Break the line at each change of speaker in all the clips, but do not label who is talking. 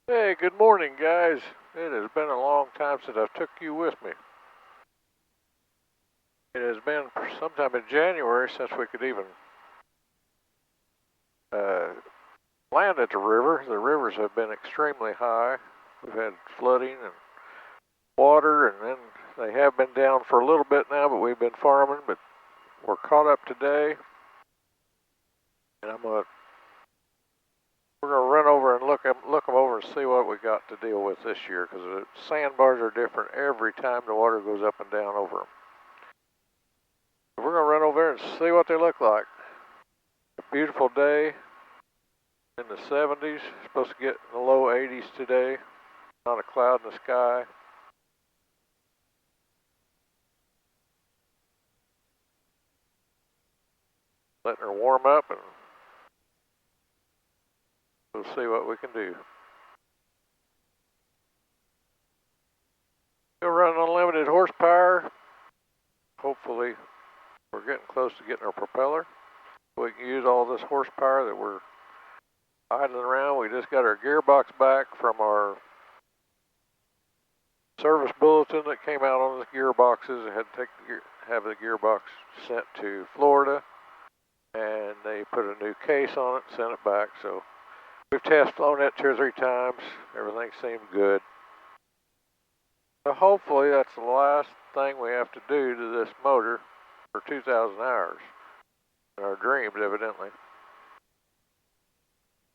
Hey, good morning, guys. It has been a long time since I took you with me. It has been sometime in January since we could even land at the river. The rivers have been extremely high. We've had flooding and water, and then they have been down for a little bit now, but we've been farming, but we're caught up today. And we're gonna run over and look them over and see what we got to deal with this year, because the sandbars are different every time the water goes up and down over them. We're gonna run over there and see what they look like. A beautiful day in the 70s, supposed to get in the low 80s today. Not a cloud in the sky. Letting her warm up, and we'll see what we can do. We'll run unlimited horsepower. Hopefully we're getting close to getting our propeller. We can use all this horsepower that we're idling around. We just got our gearbox back from our service bulletin that came out on the gearboxes. They had to have the gearbox sent to Florida, and they put a new case on it and sent it back. So we've flown it 2 or 3 times. Everything seemed good. So hopefully that's the last thing we have to do to this motor for 2,000 hours. In our dreams, evidently.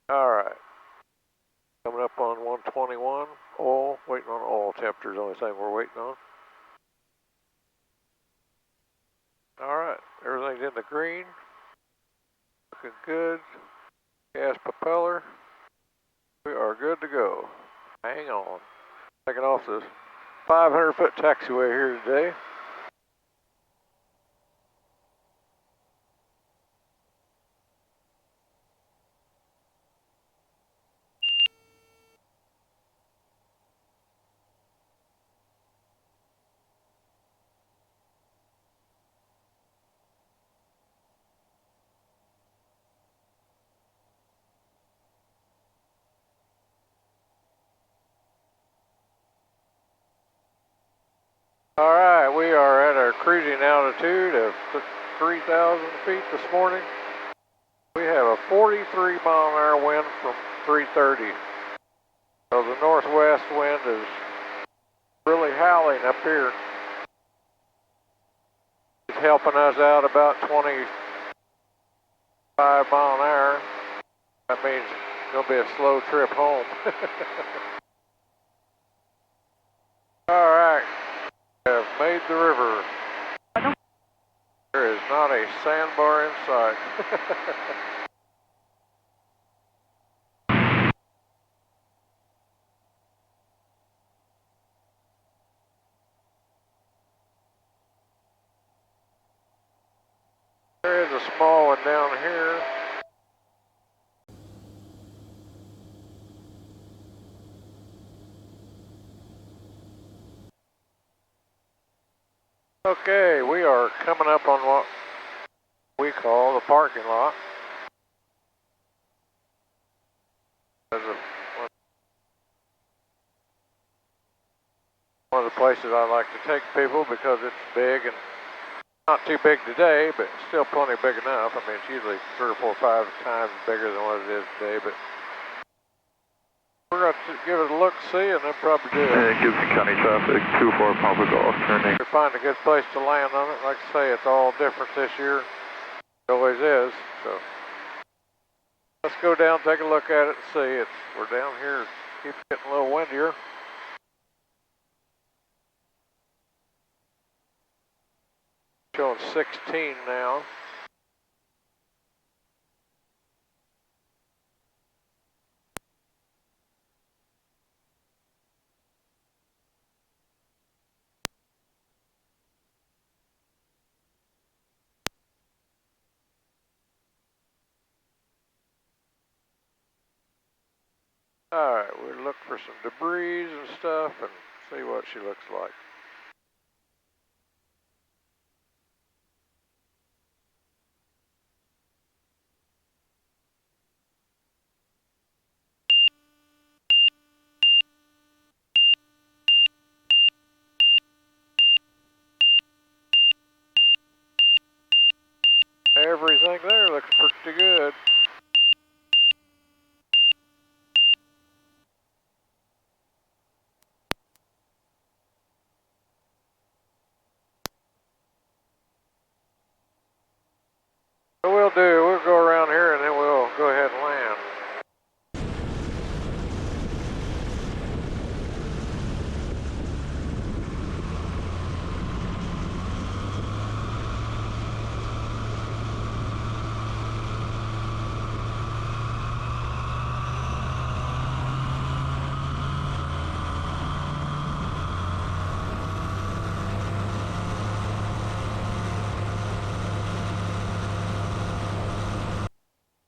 All right. Coming up on 121. Oil. Waiting on oil temperature is the only thing we're waiting on. All right. Everything's in the green. Looking good. Gas propeller. We are good to go. Hang on. Taking off this 500-foot taxiway here today. All right, we are at our cruising altitude of 3,000 feet this morning. We have a 43-mile-an-hour wind from 330. So the northwest wind is really howling up here. It's helping us out about 25 mile an hour. That means it's going to be a slow trip home. All right, we have made the river. There is not a sandbar in sight. There is a small one down here. Okay, we are coming up on what we call the parking lot. One of the places I like to take people because it's big and not too big today, but still plenty big enough. I mean, it's usually 3 or 4 or 5 times bigger than what it is today, but we're going to give it a look-see and then probably do it.
Gibson County traffic, 24 Papa Golf, turning.
We find a good place to land on it. Like I say, it's all different this year. It always is, so. Let's go down, take a look at it and see. We're down here, it keeps getting a little windier. Showing 16 now. All right, we'll look for some debris and stuff and see what she looks like. everything there looks pretty good. What we'll do, we'll go around here and then we'll go ahead and land.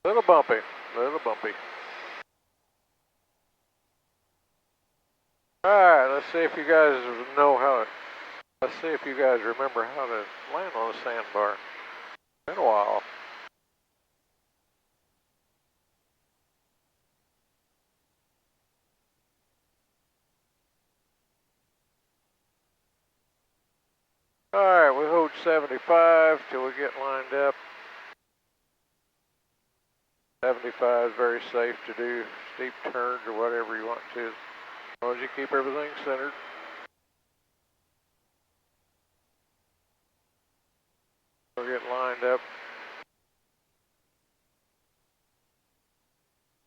Little bumpy, little bumpy. Alright, let's see if you guys know how to, let's see if you guys remember how to land on a sandbar. Been a while. Alright, we hold 75 till we get lined up. 75 is very safe to do steep turns or whatever you want to, as long as you keep everything centered. We'll get lined up.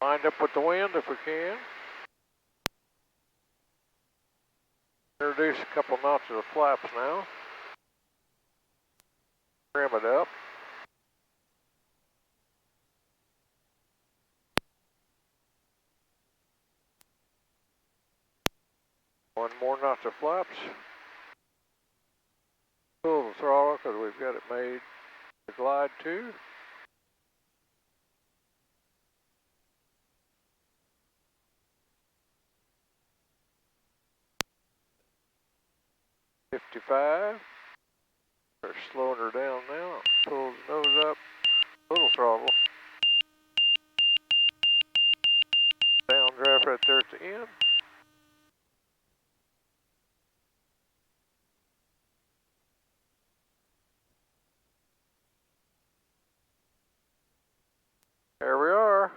Lined up with the wind if we can. Introduce a couple notches of flaps now. Trim it up. One more notch of flaps. Pull the throttle because we've got it made to glide to. .55. We're slowing her down now. Pull the nose up. Little throttle. Downdraft right there at the end. There we are.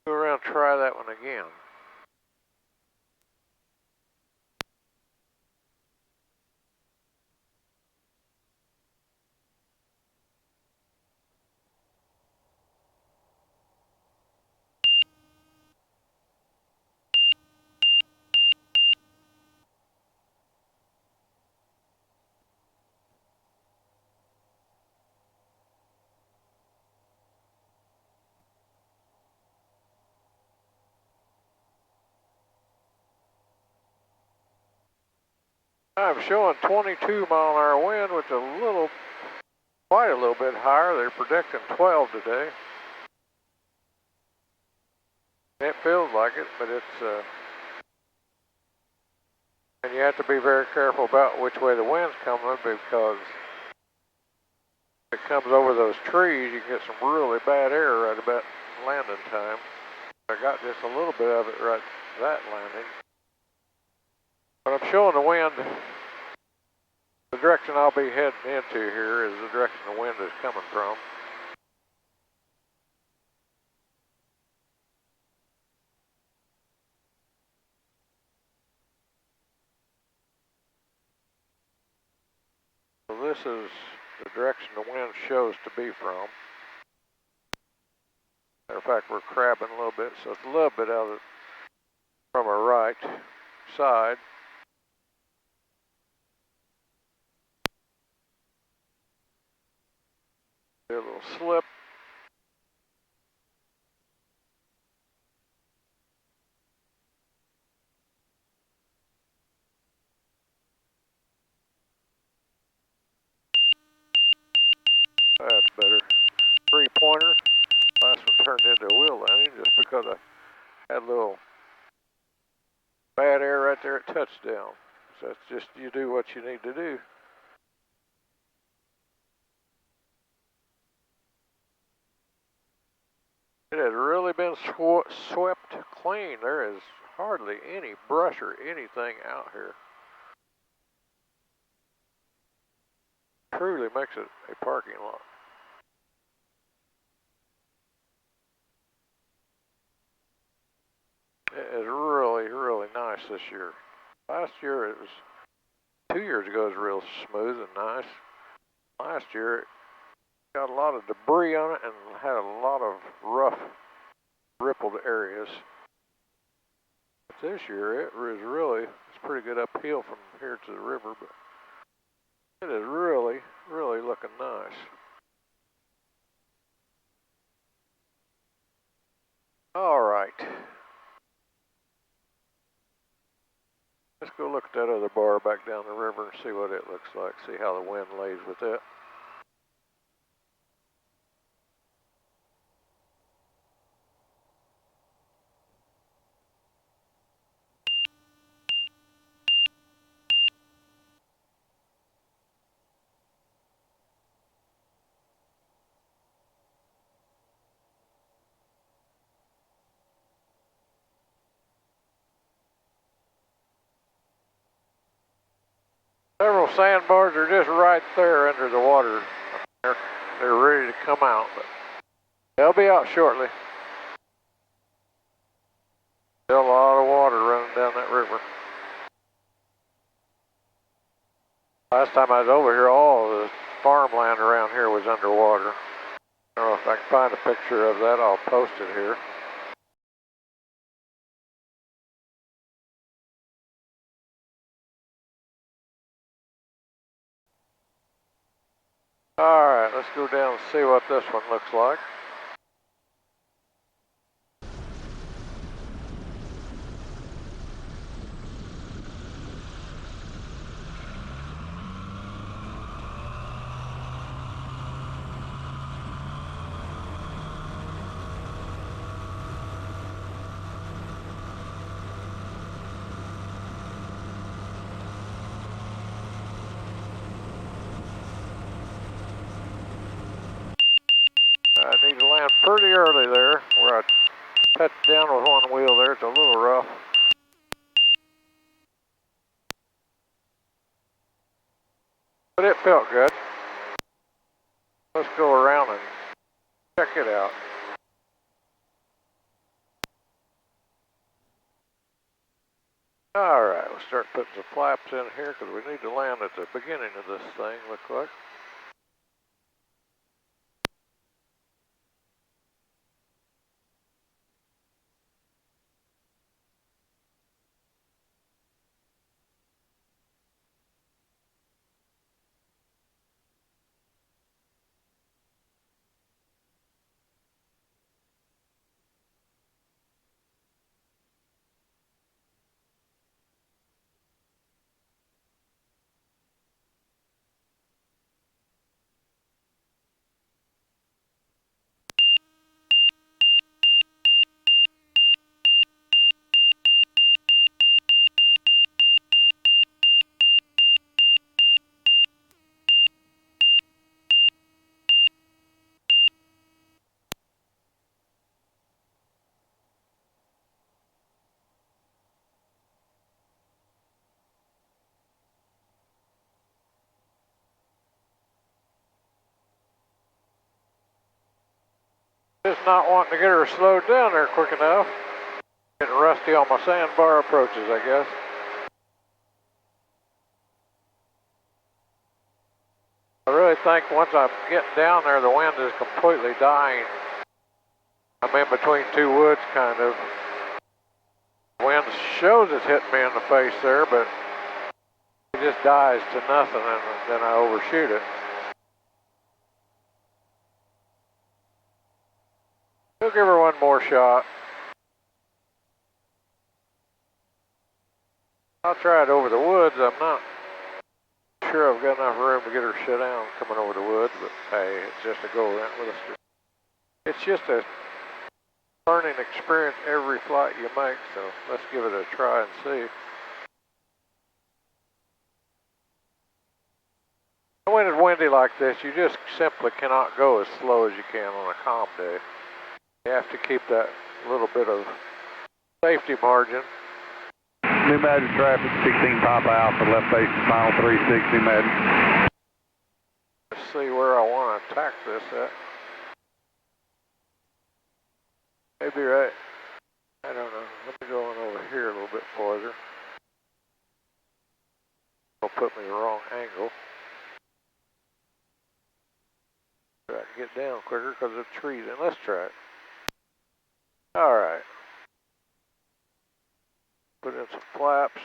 Go around and try that one again. I'm showing 22 mile an hour wind with quite a little bit higher. They're predicting 12 today. It feels like it, but it's, and you have to be very careful about which way the wind's coming because if it comes over those trees, you get some really bad air right about landing time. I got just a little bit of it right that landing. But I'm showing the wind. The direction I'll be heading into here is the direction the wind is coming from. So this is the direction the wind shows to be from. Matter of fact, we're crabbing a little bit, so it's a little bit out of it from our right side. Do a little slip. That's better. 3-pointer. Last one turned into a wheel landing just because I had a little bad air right there at touchdown. So that's just, you do what you need to do. It has really been swept clean. There is hardly any brush or anything out here. Truly makes it a parking lot. It is really, really nice this year. Last year it was, 2 years ago it was real smooth and nice. Last year it got a lot of debris on it and had a lot of rough, rippled areas. But this year it was really, it's pretty good uphill from here to the river, but it is really, really looking nice. All right. Let's go look at that other bar back down the river and see what it looks like, see how the wind lays with it. Several sandbars are just right there under the water. They're ready to come out, but they'll be out shortly. Still a lot of water running down that river. Last time I was over here, all of the farmland around here was underwater. I don't know if I can find a picture of that, I'll post it here. Alright, let's go down and see what this one looks like. I need to land pretty early there, where I touched down with one wheel there. It's a little rough. But it felt good. Let's go around and check it out. Alright, we'll start putting some flaps in here because we need to land at the beginning of this thing, look like. Just not wanting to get her slowed down there quick enough. Getting rusty on my sandbar approaches, I guess. I really think once I'm getting down there, the wind is completely dying. I'm in between two woods, kind of. The wind shows it's hitting me in the face there, but it just dies to nothing, and then I overshoot it. We'll give her one more shot. I'll try it over the woods. I'm not sure I've got enough room to get her shut down coming over the woods, but hey, it's just a go around with us. It's just a learning experience every flight you make, so let's give it a try and see. When it's windy like this, you just simply cannot go as slow as you can on a calm day. You have to keep that little bit of safety margin.
New Madrid traffic, 16 Papa Alpha, left base, final 36, New Madrid.
Let's see where I want to attack this at. Maybe right, I don't know, let me go on over here a little bit farther. It'll put me in the wrong angle. So I can get down quicker because of the trees, and let's try it. Alright. Put in some flaps,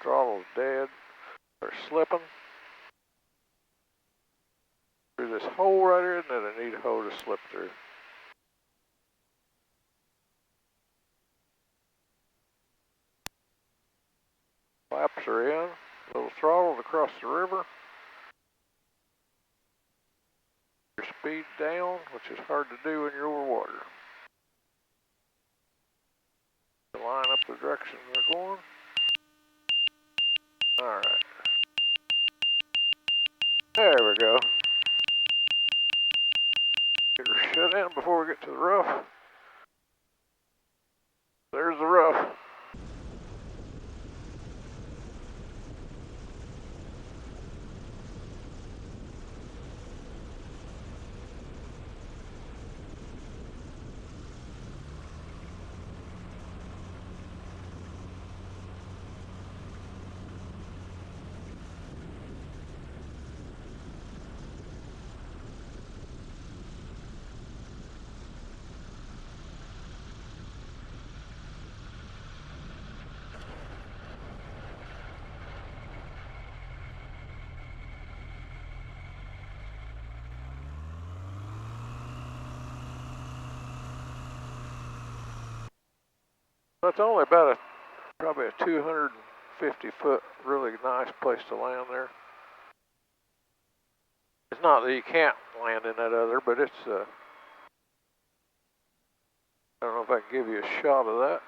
throttle's dead, they're slipping. Through this hole right here, and then a neat hole to slip through. Flaps are in, a little throttle across the river. Your speed down, which is hard to do when you're over water. To line up the direction they're going. Alright. There we go. Get her shut in before we get to the rough. There's the rough. That's only about probably a 250 foot really nice place to land there. It's not that you can't land in that other, but it's I don't know if I can give you a shot of that.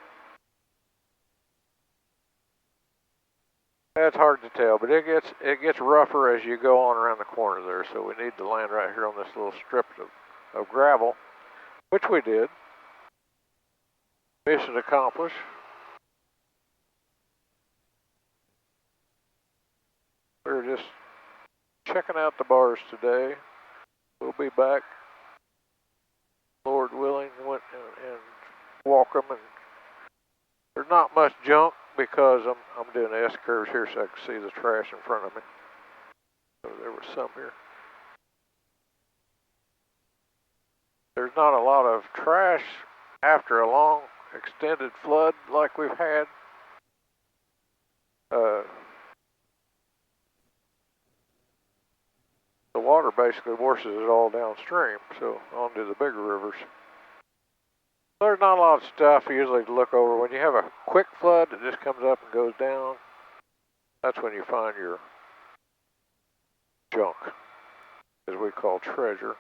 That's hard to tell, but it gets rougher as you go on around the corner there, so we need to land right here on this little strip of gravel, which we did. Mission accomplished. We're just checking out the bars today. We'll be back, Lord willing, and walk them. And there's not much junk because I'm doing the S-curves here so I can see the trash in front of me. So there was some here. There's not a lot of trash after a long extended flood like we've had. The water basically washes it all downstream, so onto the bigger rivers. There's not a lot of stuff usually to look over. When you have a quick flood that just comes up and goes down, that's when you find your junk, as we call treasure.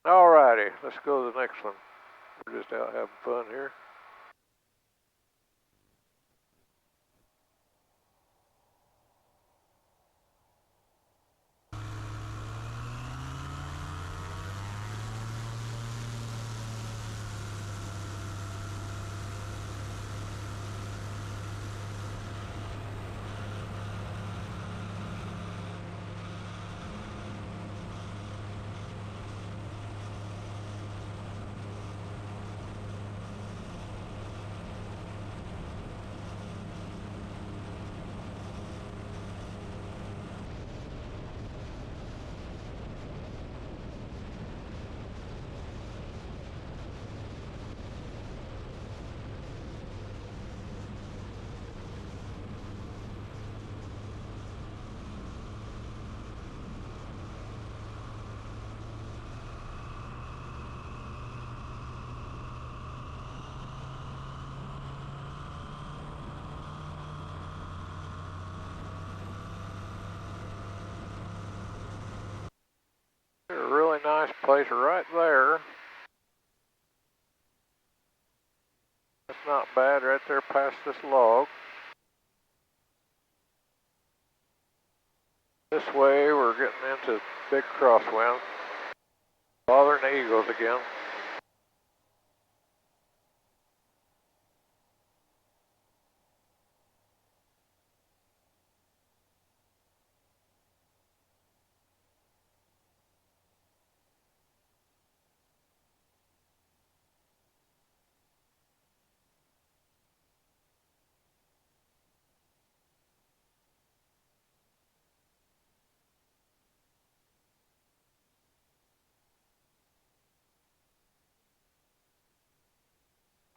Alrighty, let's go to the next one. We're just out having fun here. place right there. That's not bad right there past this log. This way we're getting into big crosswind. Bothering the eagles again.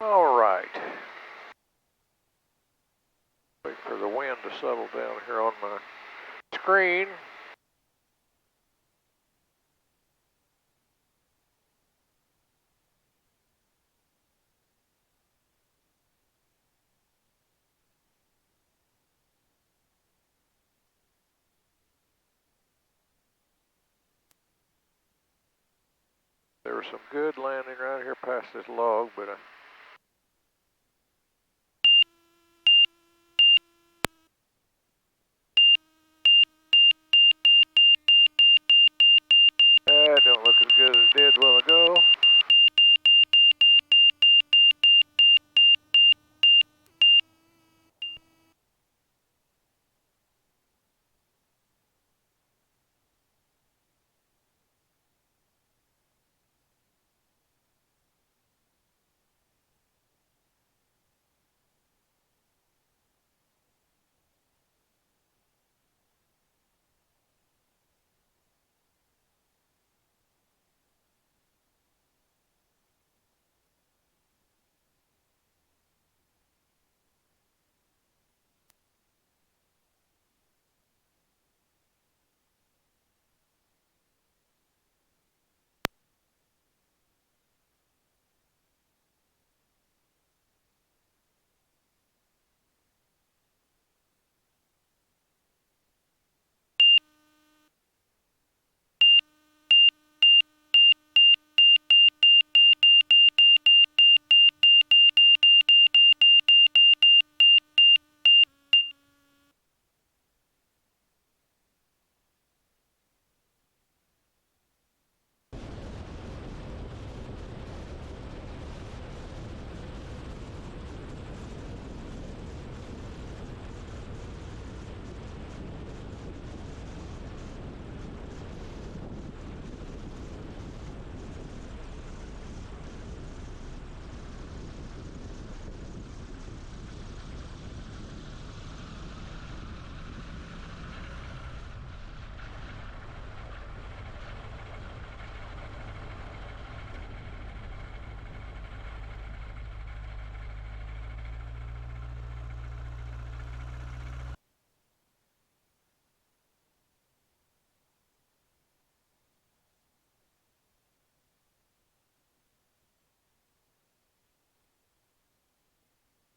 All right. Wait for the wind to settle down here on my screen. There was some good landing right here past this log, but that don't look as good as it did a while ago.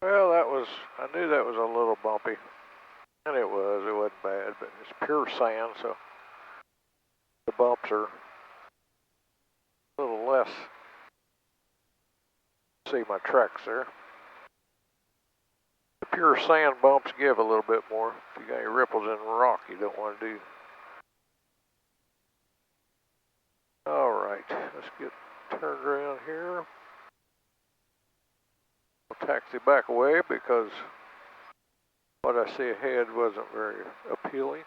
Well, I knew that was a little bumpy. And it wasn't bad, but it's pure sand, so the bumps are a little less. See my tracks there. The pure sand bumps give a little bit more. If you got any ripples in the rock, you don't want to do. All right, let's get turned around here. I'll taxi back away because what I see ahead wasn't very appealing.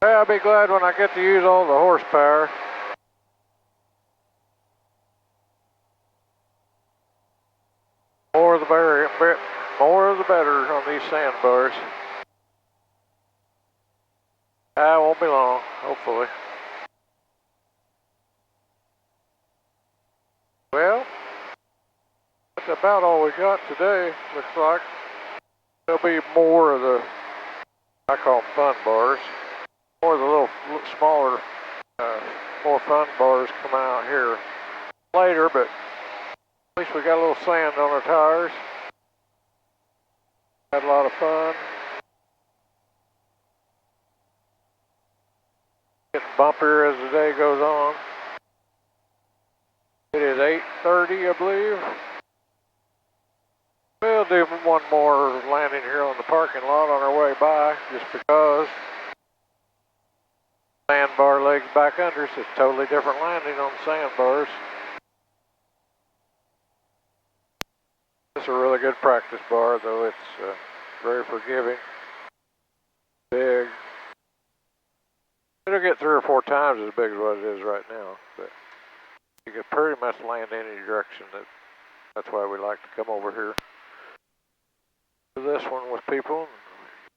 Well, I'll be glad when I get to use all the horsepower. More the better, more the better on these sandbars. I won't be long, hopefully. Well, that's about all we got today, looks like. There'll be more of the, I call them fun bars. More of the little smaller, more fun bars come out here later, but at least we got a little sand on our tires. Had a lot of fun. Getting bumpier as the day goes on. It is 8:30, I believe. We'll do one more landing here on the parking lot on our way by, just because sandbar legs back under us. It's a totally different landing on the sandbars. It's a really good practice bar, though. It's very forgiving, big. It'll get 3 or 4 times as big as what it is right now, but you can pretty much land any direction. That's why we like to come over here to this one with people.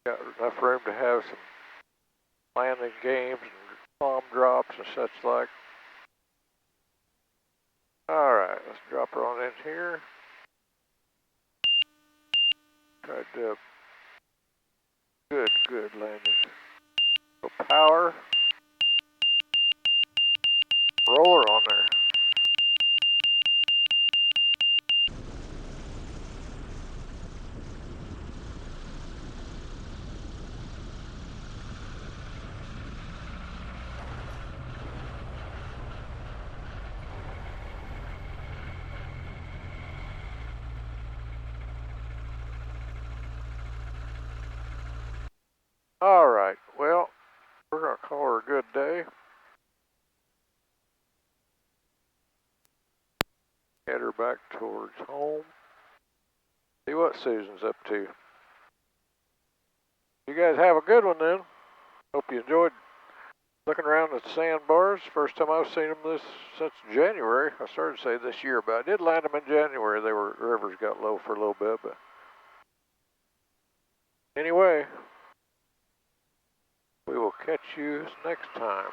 Got enough room to have some landing games and palm drops and such like. Alright, let's drop her on in here. Try to do a good landing. So power. Roller on there. Alright, well, we're going to call her a good day. Head her back towards home. See what Susan's up to. You guys have a good one then. Hope you enjoyed looking around at the sandbars. First time I've seen them since January. I started to say this year, but I did land them in January. Rivers got low for a little bit, but anyway, we will catch you next time.